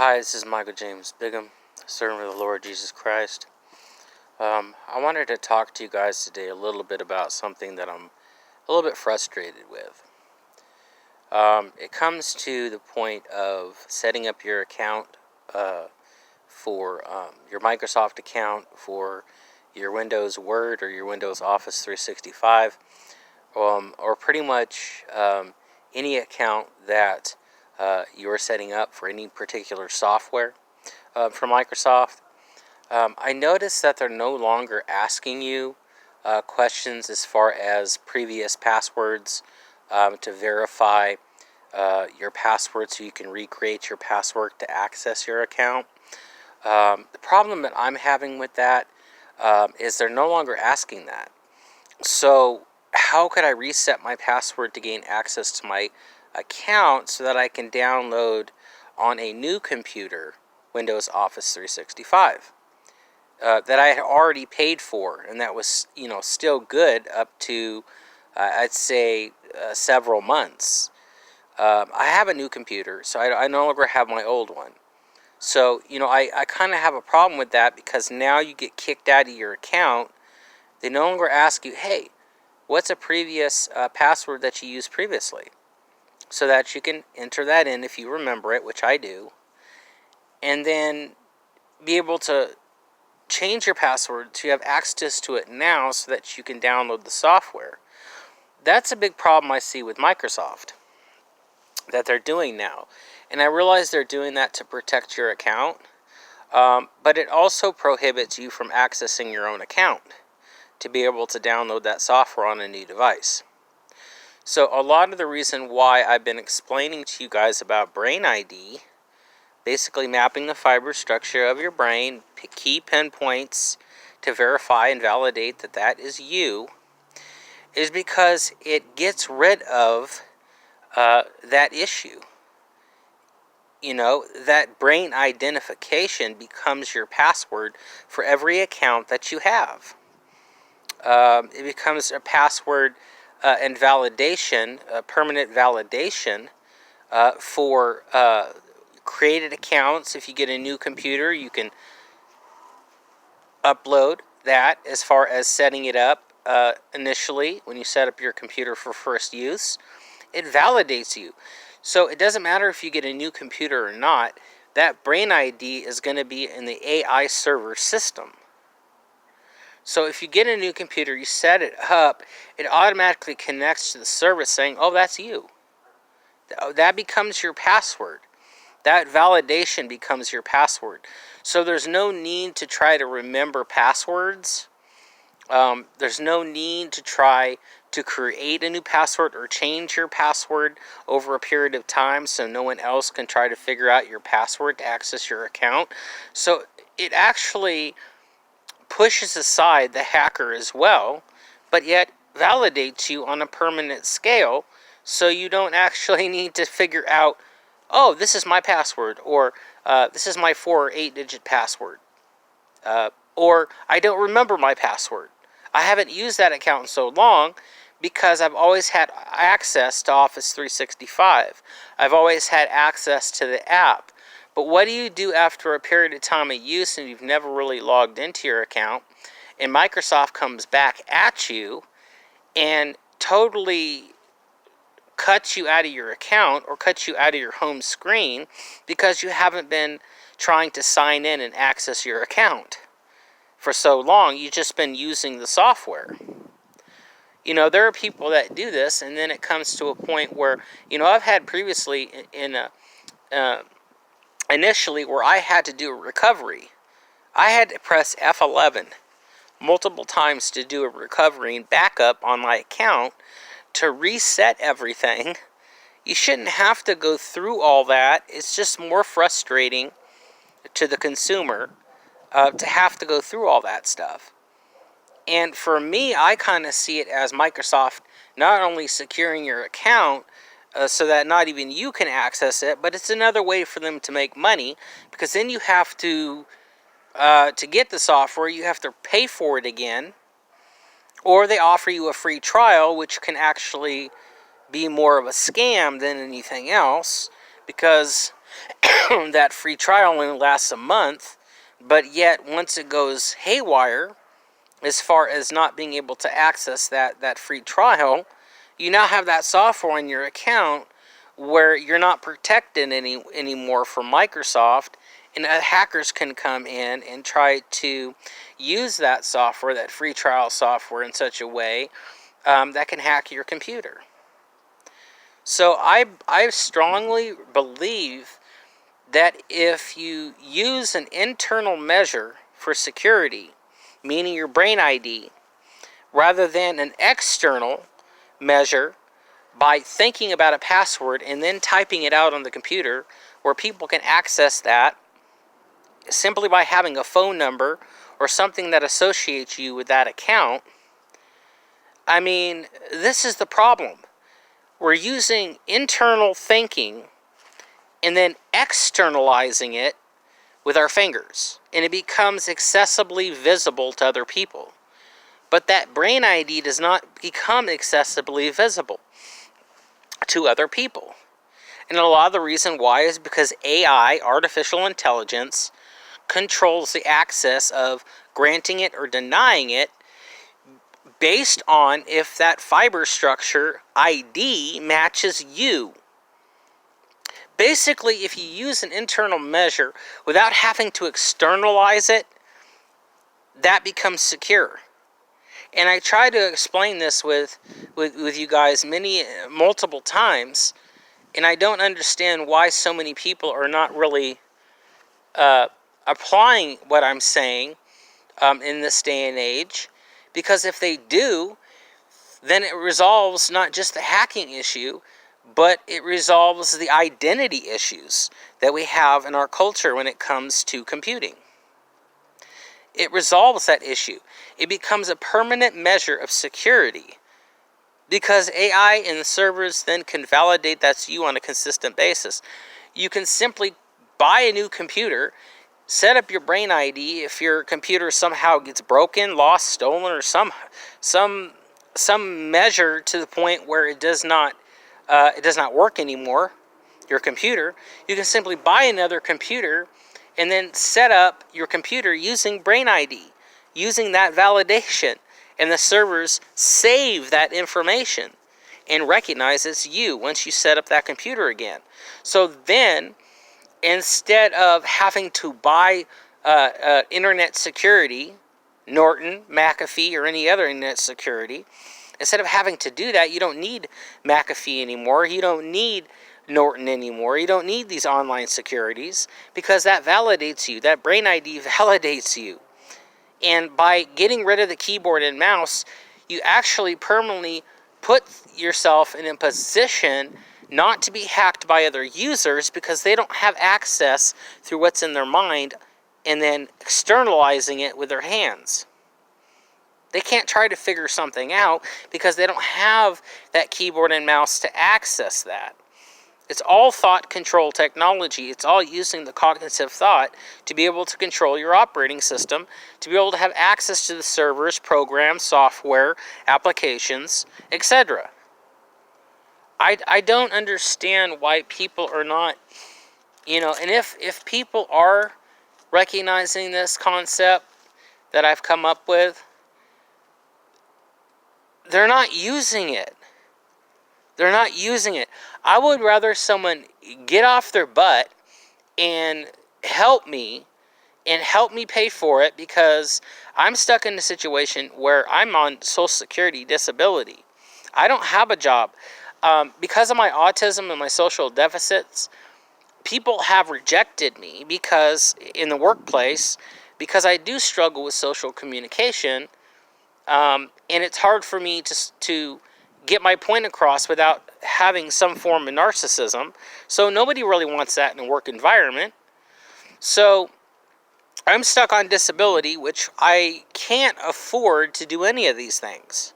Hi, this is Michael James Bigham, servant of the Lord Jesus Christ. I wanted to talk to you guys today a little bit about something that I'm a little bit frustrated with. It comes to the point of setting up your account for your Microsoft account for your Windows Word or your Windows Office 365, or pretty much any account that you are setting up for any particular software from Microsoft. I noticed that they're no longer asking you questions as far as previous passwords to verify your password so you can recreate your password to access your account. The problem that I'm having with that is they're no longer asking that. So how could I reset my password to gain access to my account so that I can download on a new computer Windows Office 365 that I had already paid for, and that was still good up to I'd say several months. I have a new computer, so I no longer have my old one. So I kind of have a problem with that, because now you get kicked out of your account. They no longer ask you, hey, what's a previous password that you used previously, so that you can enter that in if you remember it, which I do, and then be able to change your password so you have access to it now so that you can download the software. That's a big problem I see with Microsoft that they're doing now. And I realize they're doing that to protect your account, but it also prohibits you from accessing your own account to be able to download that software on a new device. So a lot of the reason why I've been explaining to you guys about Brain ID, basically mapping the fiber structure of your brain, key pinpoints to verify and validate that that is you, is because it gets rid of that issue. That brain identification becomes your password for every account that you have. It becomes a password and validation, permanent validation for created accounts. If you get a new computer, you can upload that as far as setting it up initially when you set up your computer for first use. It validates you. So it doesn't matter if you get a new computer or not, that Brain ID is going to be in the AI server system. So if you get a new computer, you set it up, it automatically connects to the service saying, oh, that's you. That becomes your password. That validation becomes your password. So there's no need to try to remember passwords. There's no need to try to create a new password or change your password over a period of time so no one else can try to figure out your password to access your account. So it actually pushes aside the hacker as well, but yet validates you on a permanent scale, so you don't actually need to figure out, oh, this is my password, or this is my 4 or 8 digit password, or I don't remember my password. I haven't used that account in so long because I've always had access to Office 365. I've always had access to the app. But what do you do after a period of time of use and you've never really logged into your account, and Microsoft comes back at you and totally cuts you out of your account or cuts you out of your home screen because you haven't been trying to sign in and access your account for so long? You've just been using the software. There are people that do this, and then it comes to a point where, I've had previously initially where I had to do a recovery. I had to press F11 multiple times to do a recovery and backup on my account to reset everything. You shouldn't have to go through all that. It's just more frustrating to the consumer to have to go through all that stuff. And for me, I kind of see it as Microsoft not only securing your account so that not even you can access it, but it's another way for them to make money, because then you have to get the software, you have to pay for it again, or they offer you a free trial, which can actually be more of a scam than anything else, because that free trial only lasts a month, but yet once it goes haywire, as far as not being able to access that free trial, you now have that software in your account where you're not protected anymore from Microsoft, and hackers can come in and try to use that software, that free trial software, in such a way that can hack your computer. So I strongly believe that if you use an internal measure for security, meaning your brain ID, rather than an external measure by thinking about a password and then typing it out on the computer, where people can access that simply by having a phone number or something that associates you with that account. I mean, this is the problem. We're using internal thinking and then externalizing it with our fingers, and it becomes accessibly visible to other people. But that brain ID does not become accessibly visible to other people. And a lot of the reason why is because AI, artificial intelligence, controls the access of granting it or denying it based on if that fiber structure ID matches you. Basically, if you use an internal measure without having to externalize it, that becomes secure. And I try to explain this with you guys multiple times, and I don't understand why so many people are not really applying what I'm saying in this day and age. Because if they do, then it resolves not just the hacking issue, but it resolves the identity issues that we have in our culture when it comes to computing. It resolves that issue. It becomes a permanent measure of security, because AI and the servers then can validate that's you on a consistent basis. You can simply buy a new computer, set up your brain ID if your computer somehow gets broken, lost, stolen, or some measure to the point where it does not work anymore, your computer. You can simply buy another computer and then set up your computer using brain ID, using that validation, and the servers save that information and recognize it's you once you set up that computer again. So then, instead of having to buy internet security, Norton, McAfee, or any other internet security, instead of having to do that, you don't need McAfee anymore. You don't need Norton anymore. You don't need these online securities, because that validates you. That brain ID validates you. And by getting rid of the keyboard and mouse, you actually permanently put yourself in a position not to be hacked by other users, because they don't have access through what's in their mind and then externalizing it with their hands. They can't try to figure something out because they don't have that keyboard and mouse to access that. It's all thought control technology. It's all using the cognitive thought to be able to control your operating system, to be able to have access to the servers, programs, software, applications, etc. I don't understand why people are not, and if people are recognizing this concept that I've come up with, they're not using it. They're not using it. I would rather someone get off their butt and help me pay for it, because I'm stuck in a situation where I'm on Social Security disability. I don't have a job. Because of my autism and my social deficits, people have rejected me in the workplace, because I do struggle with social communication, and it's hard for me to get my point across without having some form of narcissism. So nobody really wants that in a work environment. So I'm stuck on disability, which I can't afford to do any of these things.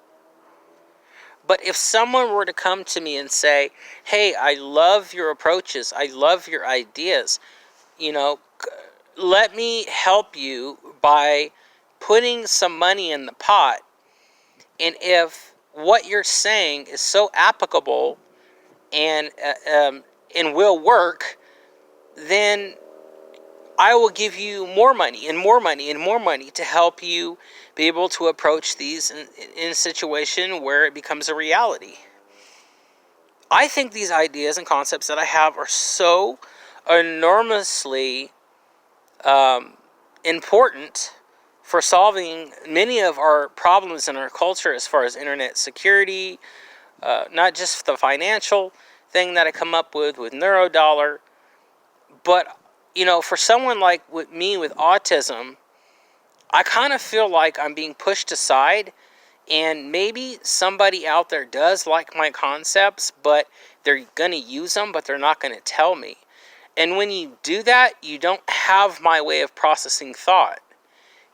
But if someone were to come to me and say, hey, I love your approaches, I love your ideas, let me help you by putting some money in the pot, and if what you're saying is so applicable and will work, then I will give you more money and more money and more money to help you be able to approach these in a situation where it becomes a reality. I think these ideas and concepts that I have are so enormously important for solving many of our problems in our culture as far as internet security, not just the financial thing that I come up with NeuroDollar, but for someone like with me with autism, I kind of feel like I'm being pushed aside, and maybe somebody out there does like my concepts, but they're going to use them, but they're not going to tell me. And when you do that, you don't have my way of processing thought.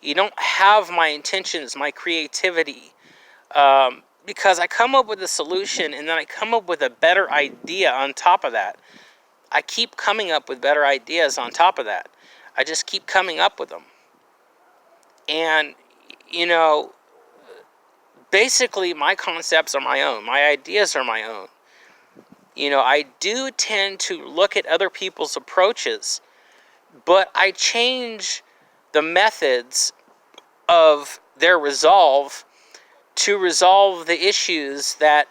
You don't have my intentions, my creativity, because I come up with a solution and then I come up with a better idea on top of that. I keep coming up with better ideas on top of that. I just keep coming up with them. And, basically my concepts are my own. My ideas are my own. I do tend to look at other people's approaches, but I change the methods of their resolve to resolve the issues that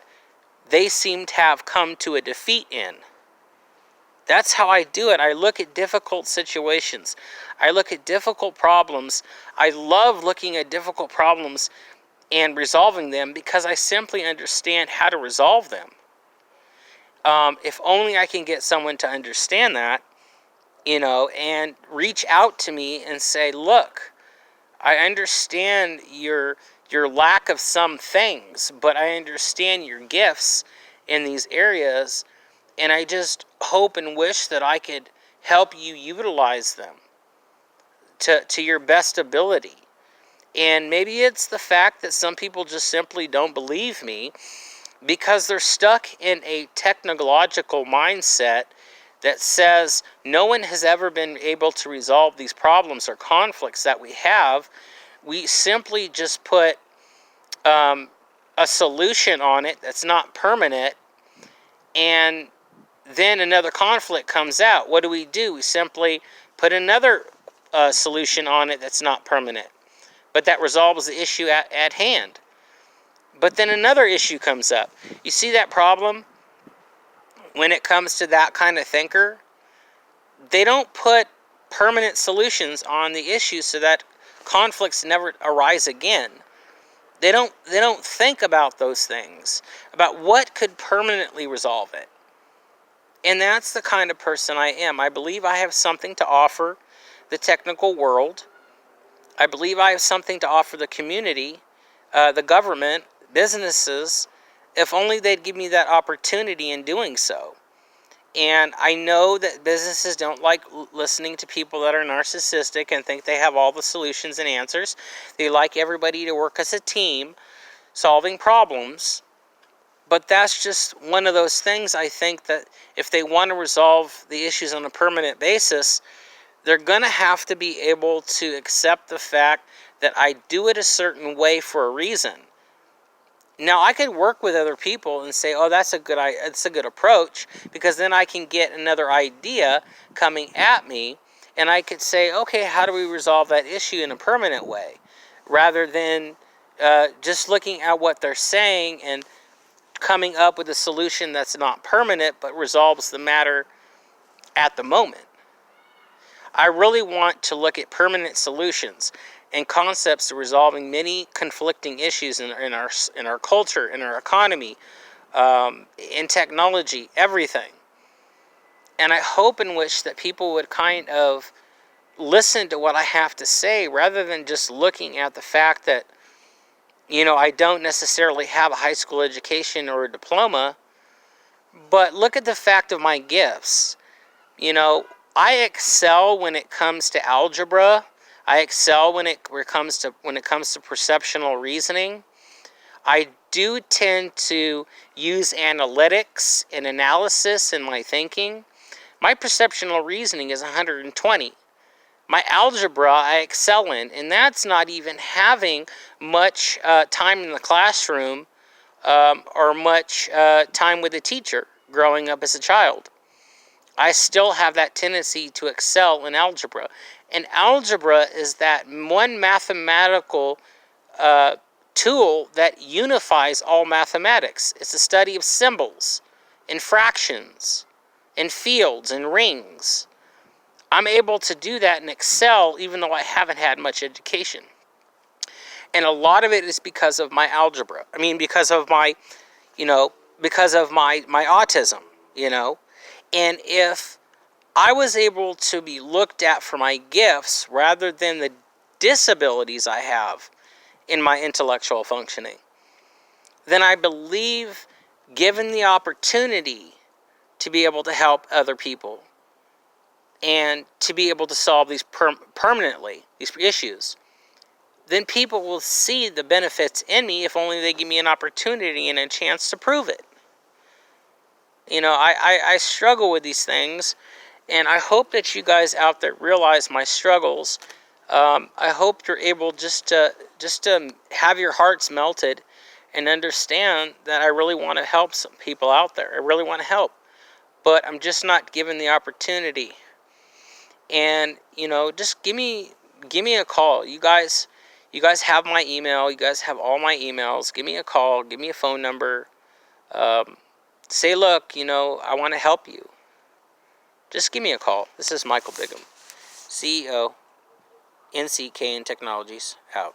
they seem to have come to a defeat in. That's how I do it. I look at difficult situations. I look at difficult problems. I love looking at difficult problems and resolving them because I simply understand how to resolve them. If only I can get someone to understand that, and reach out to me and say, look, I understand your lack of some things, but I understand your gifts in these areas, and I just hope and wish that I could help you utilize them to your best ability. And maybe it's the fact that some people just simply don't believe me because they're stuck in a technological mindset that says no one has ever been able to resolve these problems or conflicts that we have. We simply just put a solution on it that's not permanent, and then another conflict comes out. What do? We simply put another solution on it that's not permanent, but that resolves the issue at hand. But then another issue comes up. You see that problem? When it comes to that kind of thinker, they don't put permanent solutions on the issue so that conflicts never arise again. They don't think about those things, about what could permanently resolve it. And that's the kind of person I am. I believe I have something to offer the technical world. I believe I have something to offer the community, the government, businesses, if only they'd give me that opportunity in doing so. And I know that businesses don't like listening to people that are narcissistic and think they have all the solutions and answers. They like everybody to work as a team, solving problems. But that's just one of those things. I think that if they want to resolve the issues on a permanent basis, they're going to have to be able to accept the fact that I do it a certain way for a reason. Now, I could work with other people and say, oh, that's a good approach, because then I can get another idea coming at me, and I could say, okay, how do we resolve that issue in a permanent way, rather than just looking at what they're saying and coming up with a solution that's not permanent but resolves the matter at the moment. I really want to look at permanent solutions and concepts to resolving many conflicting issues in our culture, in our economy, in technology, everything. And I hope and wish that people would kind of listen to what I have to say rather than just looking at the fact that, I don't necessarily have a high school education or a diploma, but look at the fact of my gifts. I excel when it comes to algebra. I excel when it comes to perceptual reasoning. I do tend to use analytics and analysis in my thinking. My perceptual reasoning is 120. My algebra I excel in, and that's not even having much time in the classroom or much time with a teacher growing up as a child. I still have that tendency to excel in algebra. And algebra is that one mathematical tool that unifies all mathematics. It's the study of symbols and fractions and fields and rings. I'm able to do that and excel even though I haven't had much education. And a lot of it is because of my algebra. I mean, because of my, because of my autism, And if I was able to be looked at for my gifts rather than the disabilities I have in my intellectual functioning, then I believe, given the opportunity to be able to help other people and to be able to solve these permanently, these issues, then people will see the benefits in me if only they give me an opportunity and a chance to prove it. I struggle with these things, and I hope that you guys out there realize my struggles. I hope you're able just to have your hearts melted and understand that I really want to help some people out there. I really want to help, but I'm just not given the opportunity. And just give me a call. You guys have my email. You guys have all my emails. Give me a call. Give me a phone number. Say, look, I want to help you. Just give me a call. This is Michael Bigham, CEO, NCKN Technologies, out.